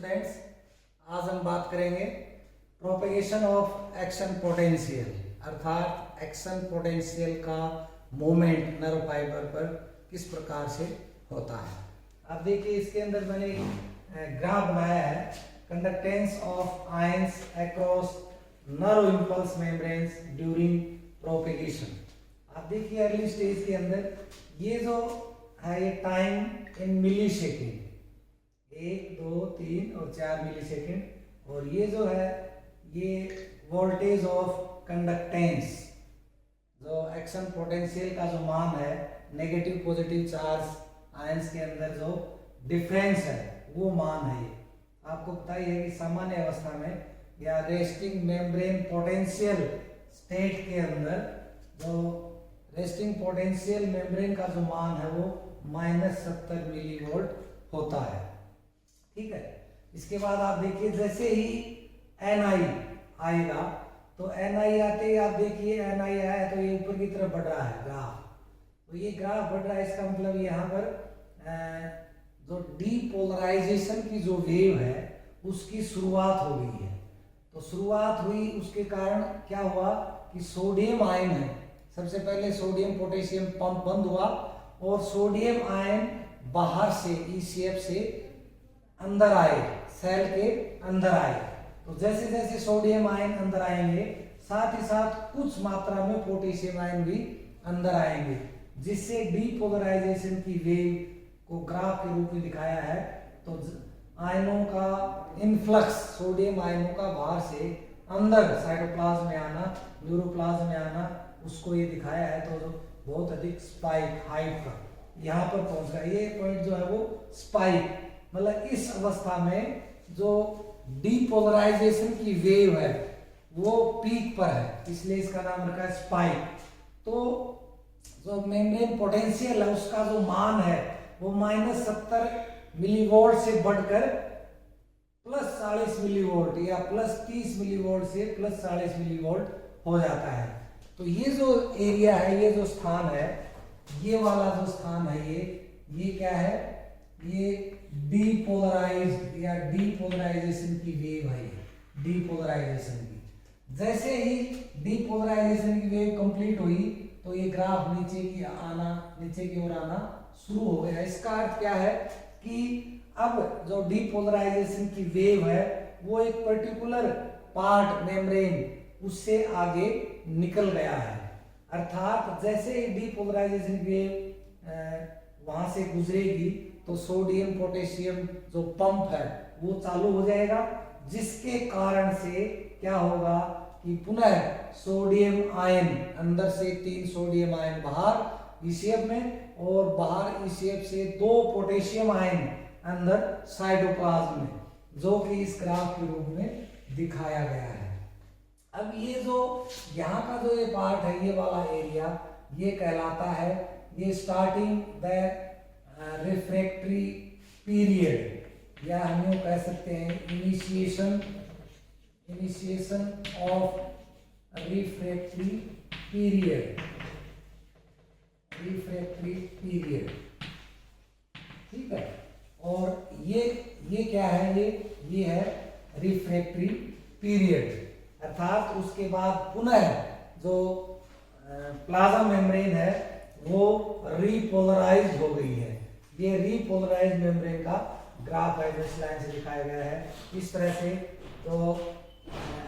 Students, आज हम बात करेंगे प्रोपेगेशन ऑफ एक्शन पोटेंशियल, अर्थात एक्शन पोटेंशियल का मूवमेंट नर्व फाइबर पर किस प्रकार से होता है। अब देखिए, इसके अंदर मैंने एक ग्राफ बनाया है, conductance of ions across nerve impulse membranes during propagation. आप देखिए अर्ली स्टेज के अंदर ये जो है ये टाइम इन मिली सेकेंड, 1, 2, 3 और 4 मिली सेकेंड, और ये जो है ये वोल्टेज ऑफ कंडक्टेंस, जो एक्शन पोटेंशियल का जो मान है, नेगेटिव पॉजिटिव चार्ज आयंस के अंदर जो डिफरेंस है वो मान है। आपको पता ही है कि सामान्य अवस्था में या रेस्टिंग मेम्ब्रेन पोटेंशियल स्टेट के अंदर जो रेस्टिंग पोटेंशियल मेम्ब्रेन का जो मान है वो -70 मिलीवोल्ट होता है। ठीक है, इसके बाद आप देखिए जैसे ही Ni आएगा तो Ni आते ही आप देखिए Ni आया तो ये ऊपर की तरफ बढ़ रहा है ग्राफ, तो ये ग्राफ बढ़ रहा है, इसका मतलब यहाँ पर जो डीपोलराइजेशन की जो वेव है उसकी शुरुआत हो गई है। तो शुरुआत हुई, उसके कारण क्या हुआ कि सोडियम आयन है, सबसे पहले सोडियम पोटेशियम पंप बंद हुआ और सोडियम आयन बाहर से ईसीएफ से अंदर आए, सेल के अंदर आए। तो जैसे जैसे सोडियम आयन अंदर आएंगे साथ ही साथ कुछ मात्रा में पोटेशियम आयन भी अंदर आएंगे, जिससे डीपोलराइजेशन की वेव को ग्राफ के रूप में दिखाया है। तो आयनों का इनफ्लक्स, सोडियम आयनों का बाहर से अंदर साइटोप्लाज्म में आना, न्यूरोप्लाज्म में आना, उसको ये दिखाया है। तो बहुत अधिक स्पाइक हाइट पर यहाँ पर पहुंच रहा है, ये पॉइंट जो है वो स्पाइक, मतलब इस अवस्था में जो डीपोलराइजेशन की वेव है वो पीक पर है, इसलिए इसका नाम रखा है स्पाइक। तो जो मेम्ब्रेन पोटेंशियल है उसका जो मान है वो -70 मिलीवोल्ट से बढ़कर +40 मिलीवोल्ट या +30 मिलीवोल्ट से +40 मिलीवोल्ट हो जाता है। तो ये जो एरिया है, ये जो स्थान है, ये वाला जो स्थान है, ये क्या है, ये डीपोलराइज्ड या डीपोलराइजेशन की वेव है, डीपोलराइजेशन की। जैसे ही डीपोलराइजेशन की वेव कंप्लीट हुई तो ये ग्राफ नीचे की ओर आना शुरू हो गया। इसका अर्थ क्या है कि अब जो डीपोलराइजेशन की वेव है वो एक पर्टिकुलर पार्ट मेम्ब्रेन उससे आगे निकल गया है, अर्थात जैसे ही डीपोलराइजेशन वेव वहां से गुजरेगी तो सोडियम पोटेशियम जो पंप है वो चालू हो जाएगा, जिसके कारण से क्या होगा कि पुनः सोडियम आयन अंदर से 3 सोडियम आयन बाहर ईसीएफ में और बाहर ईसीएफ से 2 पोटेशियम आयन अंदर साइटोप्लाज्म में, जो कि इस ग्राफ के रूप में दिखाया गया है। अब ये जो यहाँ का जो ये पार्ट है, ये वाला एरिया, ये कहलाता है, ये स्टार्टिंग द रिफ्रैक्टरी पीरियड, या हम यूँ कह सकते हैं इनिशिएशन ऑफ रिफ्रैक्टरी पीरियड, ठीक है। और ये क्या है, ये है रिफ्रैक्टरी पीरियड, अर्थात उसके बाद पुनः जो प्लाज्मा मेम्ब्रेन है वो रीपोलराइज हो गई है। ये रीपोलराइज मेम्ब्रेन का ग्राफ है जो इस लाइन से दिखाया गया है। इस तरह से जो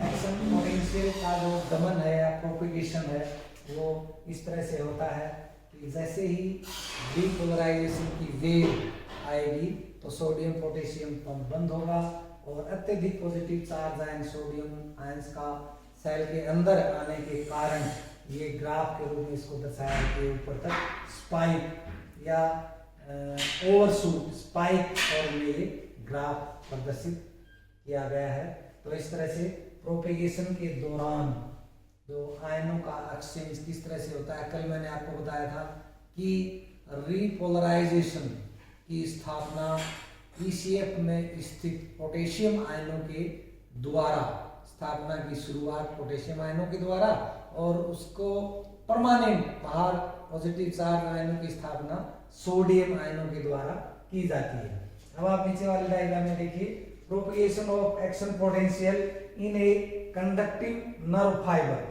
एक्शन पोटेंशियल का जो दमन है या प्रोपेगेशन है वो इस तरह से होता है कि जैसे ही डीपोलराइजेशन की वेव आएगी तो सोडियम पोटेशियम पंप बंद होगा और अत्यधिक positive charge ion sodium ions का सेल के अंदर आने के कारण ये ग्राफ के रूप में इसको दर्शाया कि ऊपर तक स्पाइक या ओवरशूट स्पाइक और ये ग्राफ प्रदर्शित किया गया है। तो इस तरह से प्रोपेगेशन के दौरान जो आयनों का एक्सचेंज किस तरह से होता है, कल मैंने आपको बताया था कि रीपोलराइजेशन की स्थापना ईसीएफ में स्थित पोटेशियम आयनों के द्वारा, स्थापना की शुरुआत पोटेशियम आयनों के द्वारा और उसको परमानेंट बाहर पॉजिटिव चार्ज आयनों की स्थापना सोडियम आयनों के द्वारा की जाती है। अब आप नीचे वाले डायग्राम में देखिए, propagation of action potential in A conductive nerve fibre.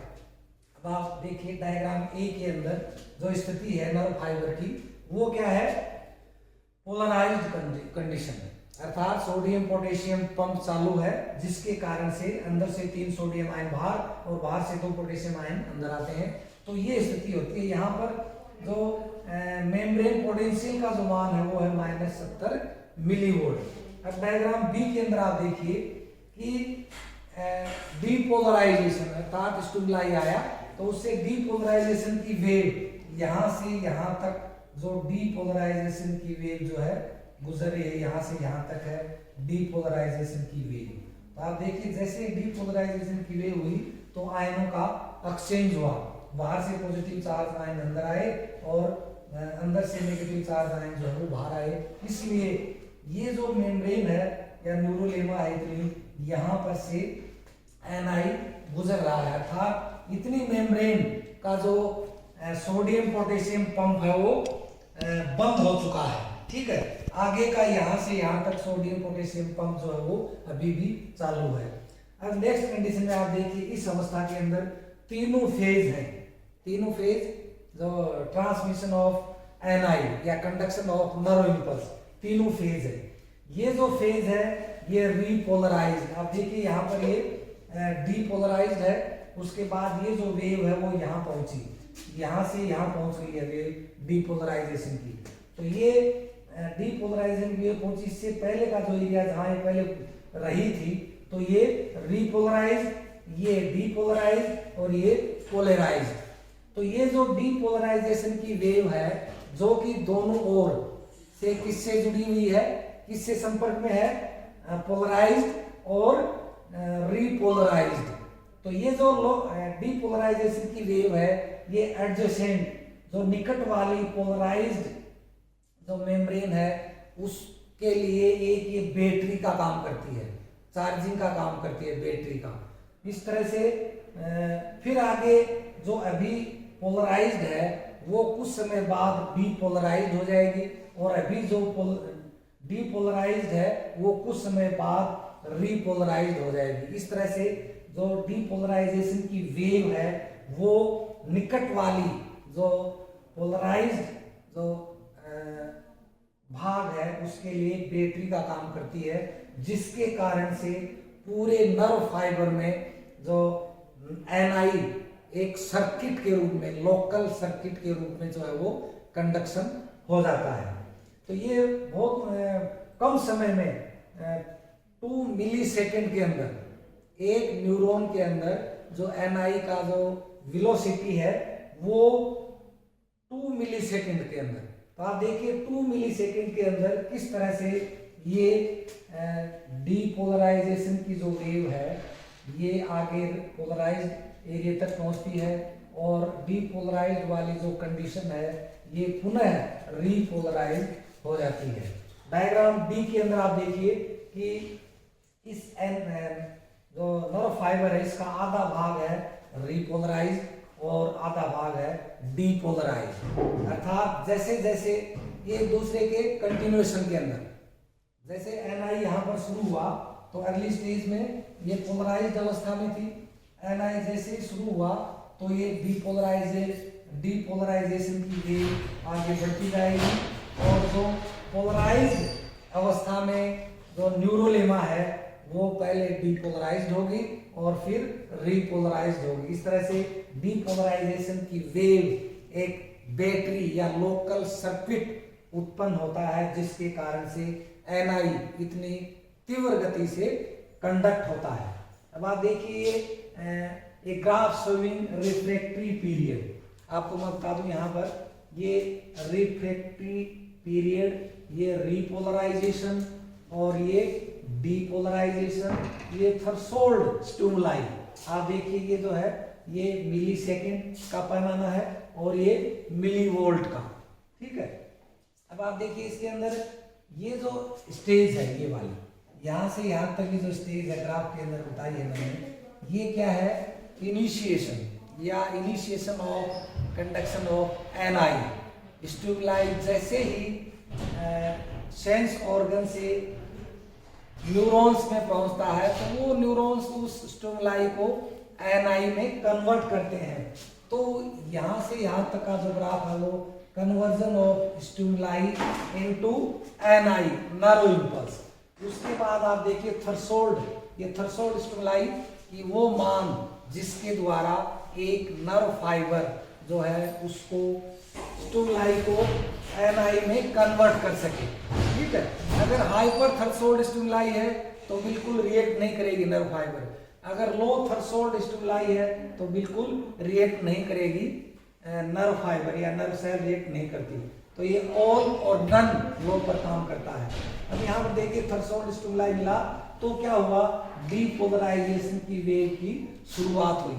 अब आप देखिए डायग्राम ए के अंदर जो स्थिति है नर्व फाइबर की वो क्या है, पोलराइज्ड कंडीशन, अर्थात सोडियम पोटेशियम पंप चालू है जिसके कारण से अंदर से 3 सोडियम आयन बाहर और बाहर से 2 पोटेशियम आयन अंदर आते हैं। तो ये स्थिति होती है। यहाँ पर जो मेम्ब्रेन पोटेंशियल का जो मान है वो है -70 मिलीवोल्ट। अब डायग्राम बी के अंदर आप देखिए कि डीपोलराइजेशन अर्थात स्टिमुलाई आया तो उससे डीपोलराइजेशन की वेव यहाँ से यहाँ तक, जो डीपोलराइजेशन की वेव जो है गुजर रही है यहाँ से यहाँ तक है डीपोलराइजेशन की वेव। तो आप देखिए जैसे डीपोलराइजेशन की वेव हुई तो आयनों का एक्सचेंज हुआ, बाहर से पॉजिटिव चार्ज आयन अंदर आए और अंदर से नेगेटिव चार्ज आयन जो है वो बाहर आए। इसलिए ये जो मेम्ब्रेन है या न्यूरोलेमा है इतनी, यहाँ पर से एनआई गुजर रहा है, अर्थात इतनी मेम्ब्रेन का जो सोडियम पोटेशियम पंप है वो बंद हो चुका है। ठीक है, आगे का यहाँ से यहाँ तक सोडियम पोटेशियम पंप जो है वो अभी भी चालू है। अब नेक्स्ट कंडीशन में आप देखिए इस अवस्था के अंदर तीनों फेज हैं, तीनों फेज जो ट्रांसमिशन ऑफ एनआई या कंडक्शन ऑफ नर्व इंपल्स, तीनों फेज है। ये जो फेज है ये रीपोलराइज्ड, आप देखिए यहाँ पर ये डीपोलराइज्ड है, उसके बाद ये जो वेव है वो यहाँ पहुंची, यहाँ से यहाँ पहुंच गई है वेव डीपोलराइजेशन की। तो ये डीपोलराइजेशन की वेव पहुंची, इससे पहले का जो एरिया जहाँ ये पहले रही थी तो ये रीपोलराइज, ये डीपोलराइज और ये पोलराइज। तो ये जो डीपोलराइजेशन की वेव है जो कि दोनों ओर से किससे जुड़ी हुई है, किससे संपर्क में है, पोलराइज्ड और रीपोलराइज्ड। तो ये जो डीपोलराइजेशन की वेव है ये एडजेसेंट जो निकट वाली पोलराइज्ड जो मेम्ब्रेन है उसके लिए एक ये बैटरी का काम करती है, चार्जिंग का काम करती है बैटरी का। इस तरह से फिर आगे जो अभी पोलराइज्ड है वो कुछ समय बाद डीपोलराइज्ड हो जाएगी और अभी जो डीपोलराइज्ड है वो कुछ समय बाद रीपोलराइज्ड हो जाएगी। इस तरह से जो डीपोलराइजेशन की वेव है वो निकट वाली जो पोलराइज्ड जो भाग है उसके लिए बैटरी का काम करती है, जिसके कारण से पूरे नर्व फाइबर में जो एनआई एक सर्किट के रूप में, लोकल सर्किट के रूप में जो है वो कंडक्शन हो जाता है। तो ये बहुत कम समय में 2 मिलीसेकंड के अंदर एक न्यूरॉन के अंदर जो एनआई का जो वेलोसिटी है वो 2 मिलीसेकंड के अंदर, तो आप देखिए 2 मिलीसेकंड के अंदर किस तरह से ये डीपोलराइजेशन की जो वेव है ये आगे पोलराइज्ड एरिया तक पहुंचती है और डीपोलराइज्ड वाली जो कंडीशन है ये पुनः रीपोलराइज्ड हो जाती है। डायग्राम डी के अंदर आप देखिए कि इस जो नर्व फाइबर है इसका आधा भाग है रीपोलराइज्ड और आधा भाग है डीपोलराइज्ड, अर्थात जैसे जैसे ये दूसरे के कंटिन्यूएशन के अंदर, जैसे एनआई यहाँ पर शुरू हुआ तो अर्ली स्टेज में ये पोलराइज्ड अवस्था में थी, एनआई जैसे शुरू हुआ तो ये डीपोलराइजेशन की वेव आगे बढ़ती जाएगी और जो पोलराइज्ड अवस्था में जो न्यूरोलेमा है वो पहले डीपोलराइज्ड होगी और फिर रीपोलराइज्ड होगी। इस तरह से डीपोलराइजेशन की वेव एक बैटरी या लोकल सर्किट उत्पन्न होता है जिसके कारण से एनआई इतनी तीव्र गति से कंडक्ट होता है। अब आप देखिए एक ग्राफ शोइंग रिफ्रैक्टरी पीरियड, आपको मैं बता दूं यहाँ पर ये रिफ्रैक्टरी पीरियड, ये रीपोलराइजेशन और ये डीपोलराइजेशन, ये थ्रेशोल्ड स्टिमुलाई। आप देखिए ये जो है ये मिली सेकेंड का पैमाना है और ये मिलीवोल्ट का, ठीक है। अब आप देखिए इसके अंदर ये जो स्टेज है ये वाली, यहाँ से यहाँ तक की जो स्टेज है ग्राफ के अंदर बताई है मैंने, ये क्या है, इनिशिएशन या initiation of conduction of NI stimuli. जैसे ही सेंस ऑर्गन से न्यूरॉन्स में पहुंचता है तो वो न्यूरॉन्स उस स्टिमुलाई को एनआई में कन्वर्ट करते हैं। तो यहाँ से यहाँ तक का जो ग्राफ है वो conversion of stimuli into NI nerve impulse. उसके बाद आप देखिए थ्रेशोल्ड, ये थ्रेशोल्ड स्टिमुलाई कि वो मान जिसके द्वारा एक नर्व फाइबर जो है उसको स्टिमुलाई को एनआई में कन्वर्ट कर सके। ठीक है, अगर हाइपर थ्रेशोल्ड स्टिमुलाई है तो बिल्कुल रिएक्ट नहीं करेगी नर्व फाइबर, अगर लो थ्रेशोल्ड स्टिमुलाई है तो बिल्कुल रिएक्ट नहीं करेगी नर्व फाइबर या नर्व सेल रिएक्ट नहीं करती। तो ये ऑल और नन लो पर काम करता है। अब यहाँ पर देखिए थ्रेशोल्ड स्टिमुलाई मिला तो क्या हुआ, डीपोलराइजेशन की वेव की शुरुआत हुई।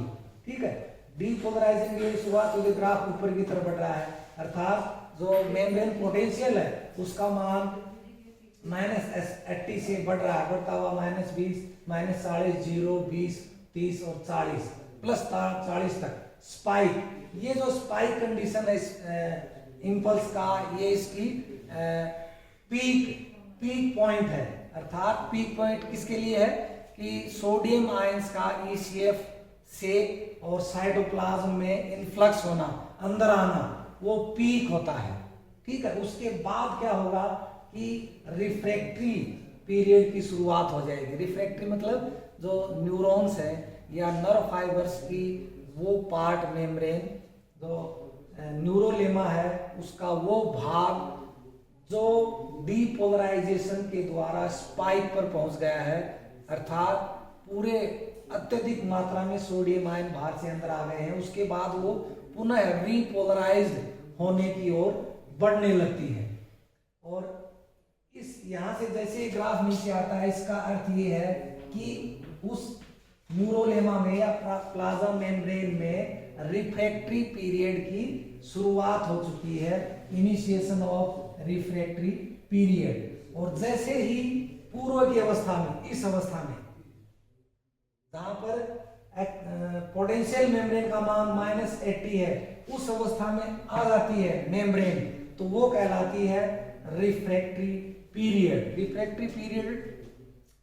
ठीक है, डीपोलराइजेशन की वेव शुरुआत हुई, ग्राफ ऊपर की तरफ बढ़ रहा है, अर्थात जो मेम्ब्रेन पोटेंशियल है उसका मान -80 से बढ़ रहा है, बढ़ता हुआ -20, -40, 0, 20, 30 और 40 प्लस 40 तक स्पाइक। ये जो स्पाइक कंडीशन है इम्पल्स का, ये इसकी पीक पॉइंट है। अर्थात पीक पॉइंट किसके लिए है कि सोडियम आयंस का ECF से और साइटोप्लाज्म में इन्फ्लक्स होना, अंदर आना, वो पीक होता है। ठीक है, उसके बाद क्या होगा कि रिफ्रैक्टरी पीरियड की शुरुआत हो जाएगी। रिफ्रैक्टरी मतलब जो न्यूरॉन्स है या नर्व फाइबर्स की वो पार्ट मेम्ब्रेन जो न्यूरोलेमा है उसका वो भाग जो डीपोलराइजेशन के द्वारा स्पाइक पर पहुंच गया है, अर्थात पूरे अत्यधिक मात्रा में सोडियम आयन बाहर से अंदर आ गए हैं, उसके बाद वो पुनः रीपोलराइज्ड होने की ओर बढ़ने लगती है। और इस यहाँ से जैसे ग्राफ नीचे आता है इसका अर्थ ये है कि उस न्यूरोलेमा में या प्लाज्मा मेम्ब्रेन में रिफ्रैक्टरी पीरियड की शुरुआत हो चुकी है, इनिशिएशन ऑफ रिफ्रैक्टरी पीरियड। और जैसे ही पूर्व की अवस्था में, इस अवस्था में जहां पर पोटेंशियल मेम्ब्रेन का मान -80 है, उस अवस्था में आ जाती है मेम्ब्रेन, तो वो कहलाती है रिफ्रैक्टरी पीरियड। रिफ्रैक्टरी पीरियड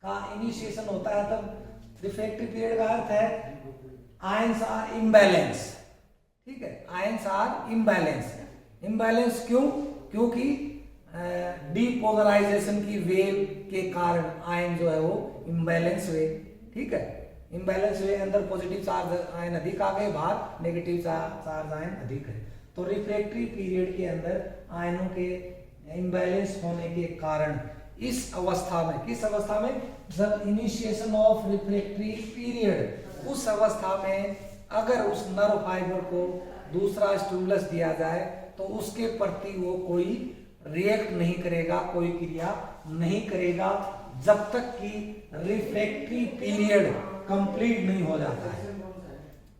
का इनिशिएशन होता है तब। रिफ्रैक्टरी पीरियड का अर्थ है आयंस आर इम्बैलेंस। ठीक है, आयंस आर इम्बैलेंस। इम्बैलेंस क्यों? क्योंकि डीपोलराइजेशन की वेव के कारण आयन जो है वो इम्बैलेंस हुए। ठीक है, इम्बैलेंस हुए, अंदर पॉजिटिव चार्ज आयन अधिक आ गए, बाहर नेगेटिव चार्ज आयन अधिक है। तो रिफ्रैक्टरी पीरियड के अंदर आयनों के इम्बैलेंस होने के कारण इस अवस्था में, किस अवस्था में, जब इनिशिएशन ऑफ रिफ्रैक्टरी पीरियड, उस अवस्था में अगर उस नर्व फाइबर को दूसरा स्टिमुलस दिया जाए तो उसके प्रति वो कोई रिएक्ट नहीं करेगा, कोई क्रिया नहीं करेगा जब तक कि रिफ्रैक्टरी पीरियड कंप्लीट नहीं हो जाता है।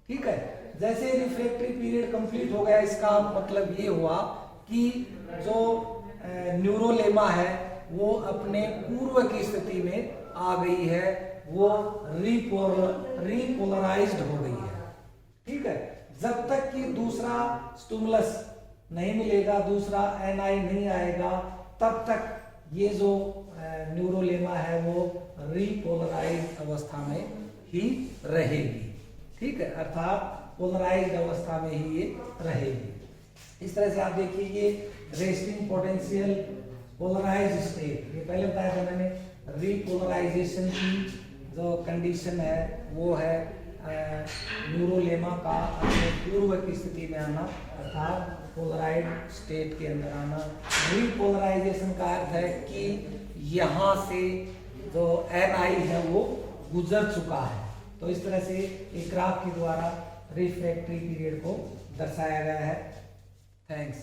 ठीक है, जैसे रिफ्रैक्टरी पीरियड कंप्लीट हो गया, इसका मतलब ये हुआ कि जो न्यूरोलेमा है वो अपने पूर्व की स्थिति में आ गई है, वो रीपोलराइज्ड हो गई है। ठीक है, जब तक कि दूसरा स्टिमुलस नहीं मिलेगा, दूसरा एनआई नहीं आएगा, तब तक ये जो न्यूरोलेमा है वो रीपोलराइज्ड अवस्था में ही रहेगी। ठीक है, अर्थात पोलराइज्ड अवस्था में ही ये रहेगी। इस तरह से आप देखिए ये रेस्टिंग पोटेंशियल पोलराइज्ड स्टेट, ये पहले बताया था मैंने। रीपोलराइजेशन की जो कंडीशन है वो है न्यूरोलेमा का अपने पूर्व की स्थिति में आना, अर्थात पोलराइज्ड स्टेट के अंदर आना। रीपोलराइजेशन का अर्थ है कि यहाँ से जो एनआई है वो गुजर चुका है। तो इस तरह से एक ग्राफ के द्वारा रिफ्रैक्टरी पीरियड को दर्शाया गया है। थैंक्स।